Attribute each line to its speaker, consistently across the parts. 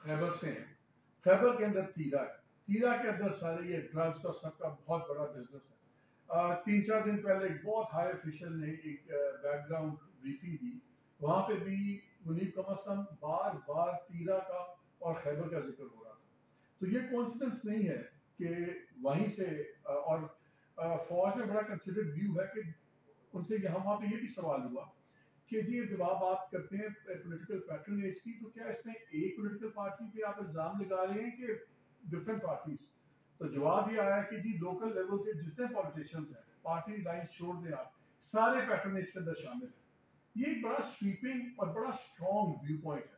Speaker 1: खैबर से हैं। खैबर के अंदर तीरा है, तीरा के अंदर सारे ये ड्रग्स और सबका बहुत बड़ा बिजनेस है। 3-4 दिन पहले एक बहुत हाई ऑफिशियल ने एक बैकग्राउंड ब्रीफिंग दी, वहाँ पे भी मुनीब कम बार बार तीरा का और खैबर का जिक्र हो रहा था। तो ये कोइंसिडेंस नहीं है कि वहीं से और फौज में बड़ा कंसिडर्ड व्यू है कि उनसे यहाँ वहाँ पे ये भी सवाल हुआ कि जी जब आप बात करते हैं पॉलिटिकल पैटर्नेज की, तो क्या इसमें एक पॉलिटिकल पार्टी पे आप इल्जाम लगा रहे हैं कि डिफरेंट पार्टीज? तो जवाब ये आया कि जी लोकल लेवल के जितने पॉलिटिशियंस हैं, पार्टी लाइन छोड़ दें आप, सारे पैटर्नेज के अंदर शामिल है। ये एक बड़ा स्वीपिंग और बड़ा स्ट्रॉन्ग व्यू पॉइंट है।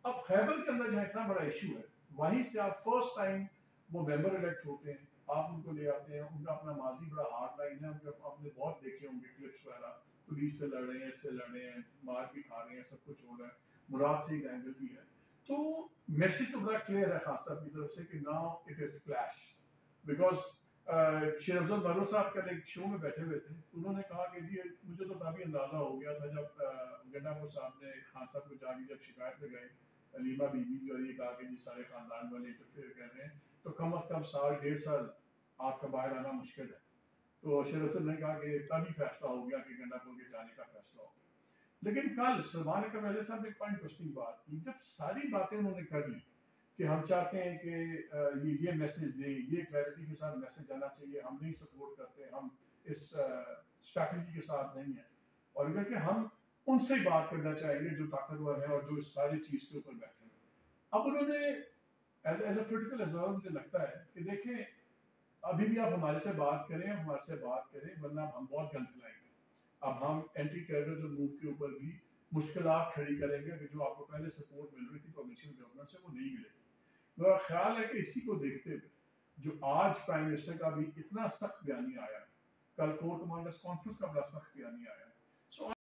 Speaker 1: अब खैबर के अंदर जो इतना बड़ा इशू है, वहीं से आप फर्स्ट टाइम वो मेंबर इलेक्ट होते हैं, आप उनको ले आते हैं, उनका अपना माजी बड़ा हार्ड लाइन है, उनके आपने बहुत देखे होंगे क्लिप्स वगैरह, पुलिस से लड़ रहे हैं, इससे लड़ रहे हैं, मार भी खा रहे हैं, सब कुछ हो रहा है, मुराद से एक एंगल भी है। तो मैसेज तो बड़ा क्लियर है खास साहब की तरफ से कि now it is clash, because शेर अफजल मरो साहब कल एक शो में बैठे हुए थे, उन्होंने कहा कि जी मुझे तो काफी अंदाजा हो गया था जब गंडापुर साहब ने खान साहब को जाके जब शिकायत में गए अलीमा बीबी और ये कहा कि जी सारे खानदान वाले इंटरफेयर कर रहे हैं, तो कम अज कम 1.5 साल आपका बाहर आना मुश्किल है। तो शेर अफजल ने कहा कि तभी फैसला हो गया कि गंडापुर के जाने का फैसला हो गया। लेकिन कल सलमान अकरम वैसे साहब ने एक पॉइंट इंटरेस्टिंग बात की, जब सारी बातें उन्होंने कर ली कि हम चाहते हैं कि ये मैसेज दें, ये क्लैरिटी के साथ मैसेज आना चाहिए, हम नहीं सपोर्ट करते, हम इस स्ट्रैटेजी के साथ नहीं है, और अगर कि हम उनसे बात करना चाहेंगे जो ताकतवर है और जो इस सारी चीज के ऊपर बैठे हैं। अब उन्होंने एज ए पोलिटिकल एब्जर्वर मुझे लगता है कि देखें अभी भी आप हमारे से बात करें, हमारे से बात करें, वरना हम बहुत गन फैलाएंगे। अब हम एंटी टेररिज्म मूव के ऊपर भी मुश्किलात खड़ी करेंगे कि जो आपको पहले सपोर्ट मिल रही थी प्रोविंशियल गवर्नमेंट से वो नहीं मिलेगी। मेरा ख्याल है कि इसी को देखते हुए जो आज प्राइम मिनिस्टर का भी इतना सख्त बयानी आया, कल कोर कमांडर्स कॉन्फ्रेंस का बड़ा सख्त बयानी आया,